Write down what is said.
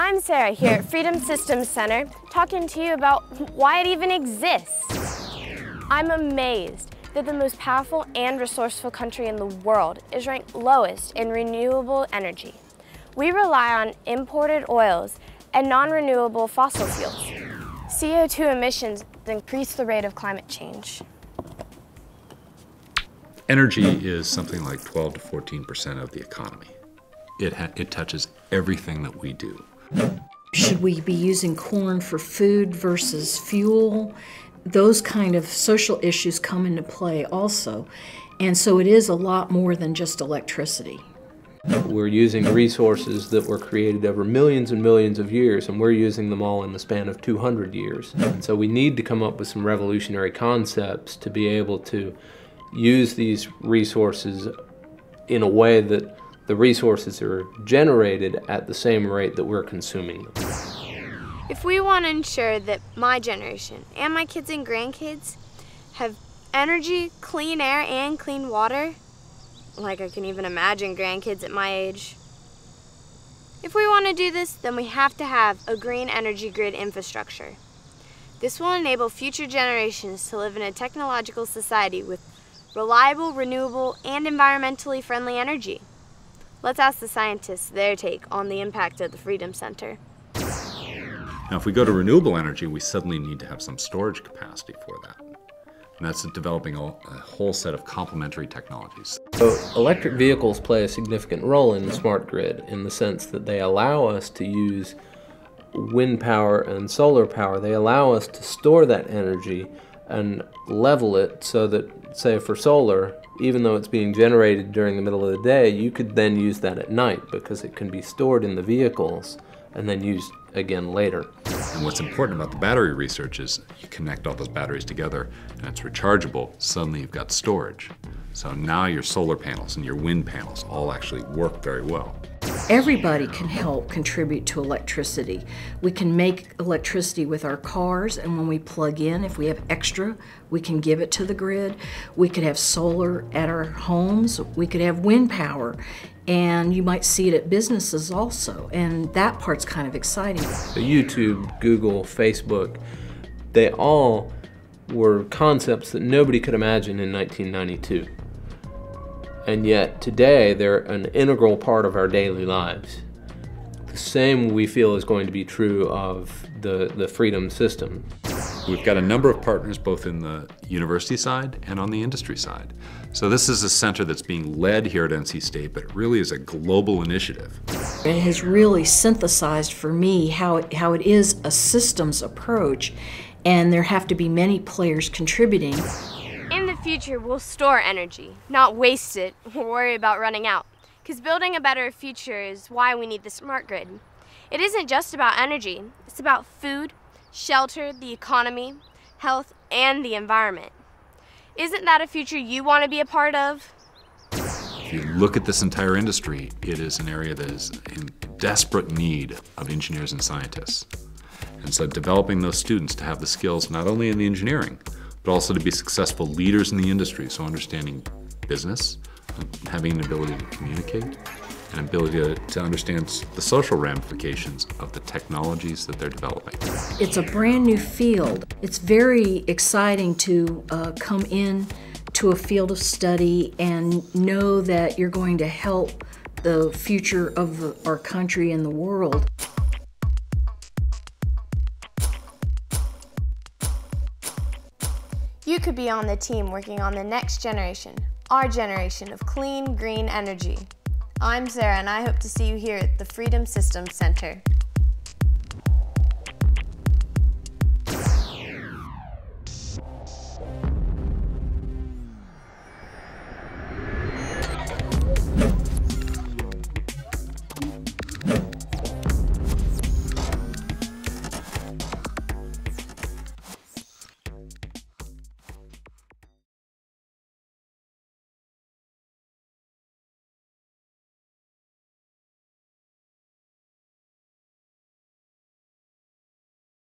I'm Sarah here at Freedom Systems Center, talking to you about why it even exists. I'm amazed that the most powerful and resourceful country in the world is ranked lowest in renewable energy. We rely on imported oils and non-renewable fossil fuels. CO2 emissions increase the rate of climate change. Energy is something like 12 to 14% of the economy. It touches everything that we do. Should we be using corn for food versus fuel? Those kind of social issues come into play also. And so it is a lot more than just electricity. We're using resources that were created over millions and millions of years, and we're using them all in the span of 200 years. And so we need to come up with some revolutionary concepts to be able to use these resources in a way that the resources are generated at the same rate that we're consuming them. If we want to ensure that my generation and my kids and grandkids have energy, clean air, and clean water, like I can even imagine grandkids at my age. If we want to do this, then we have to have a green energy grid infrastructure. This will enable future generations to live in a technological society with reliable, renewable, and environmentally friendly energy. Let's ask the scientists their take on the impact of the Freedom Center. Now, if we go to renewable energy, we suddenly need to have some storage capacity for that. And that's developing a whole set of complementary technologies. So electric vehicles play a significant role in the smart grid in the sense that they allow us to use wind power and solar power. They allow us to store that energy and level it so that, say for solar, even though it's being generated during the middle of the day, you could then use that at night because it can be stored in the vehicles and then used again later. And what's important about the battery research is you connect all those batteries together and it's rechargeable. Suddenly you've got storage. So now your solar panels and your wind panels all actually work very well. Everybody can help contribute to electricity. We can make electricity with our cars, and when we plug in, if we have extra, we can give it to the grid. We could have solar at our homes. We could have wind power. And you might see it at businesses also, and that part's kind of exciting. YouTube, Google, Facebook, they all were concepts that nobody could imagine in 1992. And yet today they're an integral part of our daily lives. The same we feel is going to be true of the Freedom system. We've got a number of partners both in the university side and on the industry side. So this is a center that's being led here at NC State, but it really is a global initiative. It has really synthesized for me how it is a systems approach, and there have to be many players contributing. In the future, we'll store energy, not waste it or worry about running out. Because building a better future is why we need the smart grid. It isn't just about energy, it's about food, shelter, the economy, health, and the environment. Isn't that a future you want to be a part of? If you look at this entire industry, it is an area that is in desperate need of engineers and scientists. And so developing those students to have the skills not only in the engineering, but also to be successful leaders in the industry, so understanding business, having an ability to communicate, and ability to understand the social ramifications of the technologies that they're developing. It's a brand new field. It's very exciting to come in to a field of study and know that you're going to help the future of our country and the world. You could be on the team working on the next generation, our generation of clean, green energy. I'm Sarah, and I hope to see you here at the Freedom Systems Center.